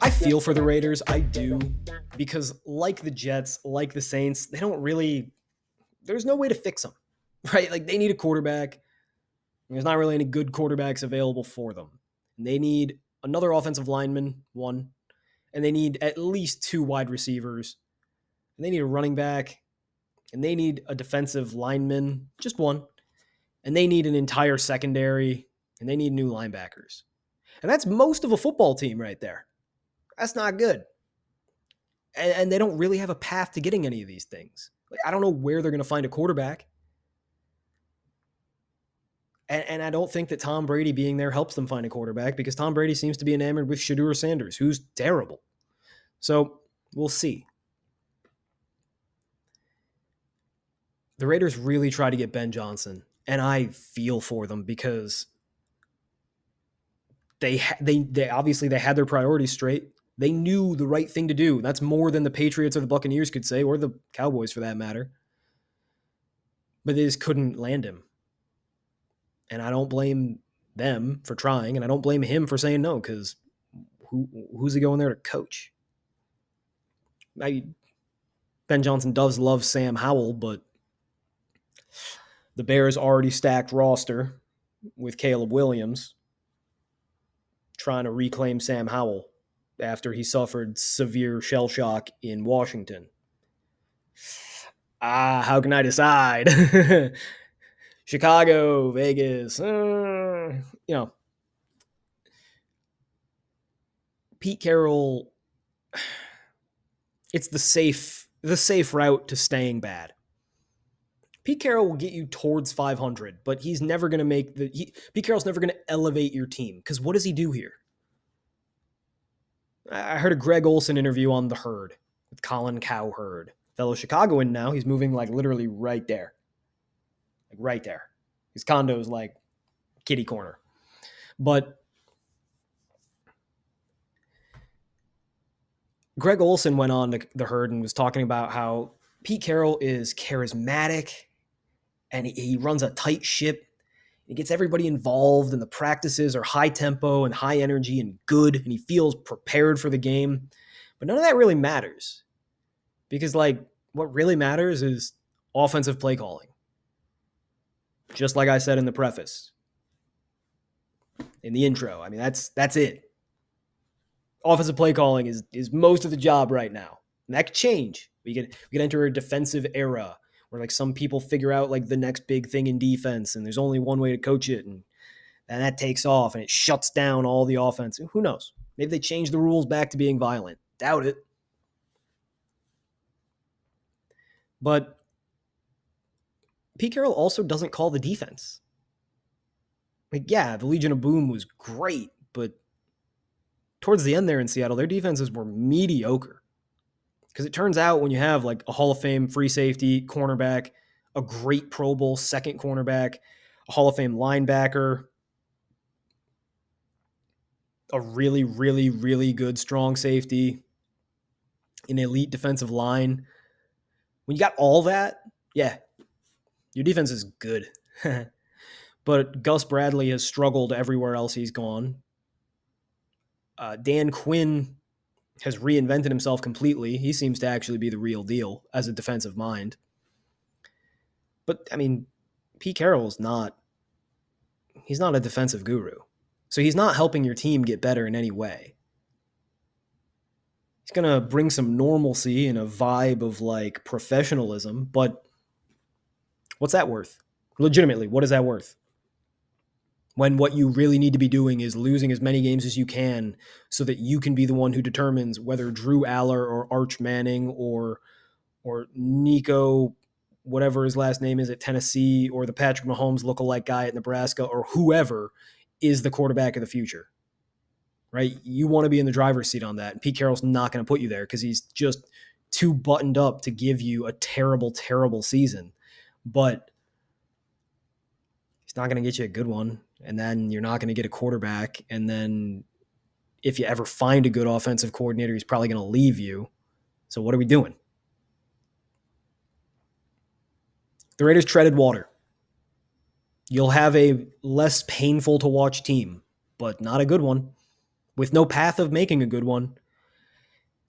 I feel for the Raiders. I do. Because like the Jets, like the Saints, they don't really, there's no way to fix them, right? Like they need a quarterback. There's not really any good quarterbacks available for them. And they need another offensive lineman, one, and they need at least two wide receivers. And they need a running back, and they need a defensive lineman, just one. And they need an entire secondary, and they need new linebackers. And that's most of a football team right there. That's not good. And they don't really have a path to getting any of these things. Like, I don't know where they're going to find a quarterback. And I don't think that Tom Brady being there helps them find a quarterback because Tom Brady seems to be enamored with Shedeur Sanders, who's terrible. So we'll see. The Raiders really try to get Ben Johnson, and I feel for them because they obviously they had their priorities straight. They knew the right thing to do. That's more than the Patriots or the Buccaneers could say, or the Cowboys for that matter. But they just couldn't land him. And I don't blame them for trying, and I don't blame him for saying no, because who's he going there to coach? Ben Johnson does love Sam Howell, but the Bears already stacked roster with Caleb Williams trying to reclaim Sam Howell after he suffered severe shell shock in Washington. How can I decide? Chicago, Vegas, Pete Carroll, it's the safe route to staying bad. Pete Carroll will get you towards 500, but he's never going to Pete Carroll's never going to elevate your team because what does he do here? I heard a Greg Olson interview on The Herd with Colin Cowherd, fellow Chicagoan now. He's moving like literally right there. Like right there. His condo's like kitty corner. But Greg Olson went on to The Herd and was talking about how Pete Carroll is charismatic and he runs a tight ship. He gets everybody involved, and the practices are high tempo and high energy and good, and he feels prepared for the game. But none of that really matters because, like, what really matters is offensive play calling. Just like I said in the preface, in the intro. I mean, that's it. Offensive play calling is most of the job right now. And that could change. We could enter a defensive era where like some people figure out like the next big thing in defense and there's only one way to coach it and that takes off and it shuts down all the offense. Who knows? Maybe they change the rules back to being violent. Doubt it. But Pete Carroll also doesn't call the defense. Like, yeah, the Legion of Boom was great, but towards the end there in Seattle, their defenses were mediocre. Because it turns out when you have like a Hall of Fame free safety, cornerback, a great Pro Bowl second cornerback, a Hall of Fame linebacker, a really, really, really good strong safety, an elite defensive line. When you got all that, yeah, your defense is good. But Gus Bradley has struggled everywhere else he's gone. Dan Quinn has reinvented himself completely. He seems to actually be the real deal as a defensive mind. But, I mean, Pete Carroll is he's not a defensive guru. So he's not helping your team get better in any way. He's going to bring some normalcy and a vibe of, like, professionalism, but what's that worth? Legitimately, what is that worth? When what you really need to be doing is losing as many games as you can so that you can be the one who determines whether Drew Aller or Arch Manning or Nico, whatever his last name is at Tennessee, or the Patrick Mahomes lookalike guy at Nebraska, or whoever is the quarterback of the future, right? You want to be in the driver's seat on that. And Pete Carroll's not going to put you there because he's just too buttoned up to give you a terrible, terrible season. But he's not going to get you a good one. And then you're not going to get a quarterback. And then if you ever find a good offensive coordinator, he's probably going to leave you. So what are we doing? The Raiders treaded water. You'll have a less painful to watch team, but not a good one, with no path of making a good one.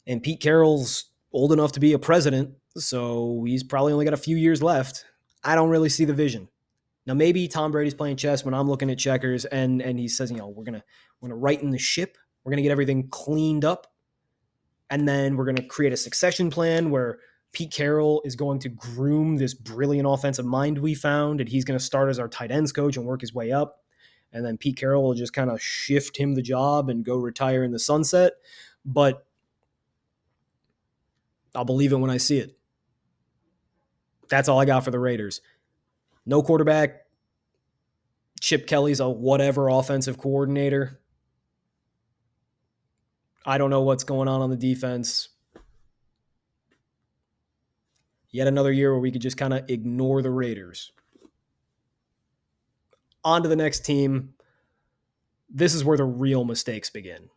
And Pete Carroll's old enough to be a president, so he's probably only got a few years left. I don't really see the vision. Now maybe Tom Brady's playing chess when I'm looking at checkers, and he says, we're gonna righten the ship, we're gonna get everything cleaned up, and then we're gonna create a succession plan where Pete Carroll is going to groom this brilliant offensive mind we found, and he's going to start as our tight ends coach and work his way up. And then Pete Carroll will just kind of shift him the job and go retire in the sunset. But I'll believe it when I see it. That's all I got for the Raiders. No quarterback. Chip Kelly's a whatever offensive coordinator. I don't know what's going on the defense. Yet another year where we could just kind of ignore the Raiders. On to the next team. This is where the real mistakes begin.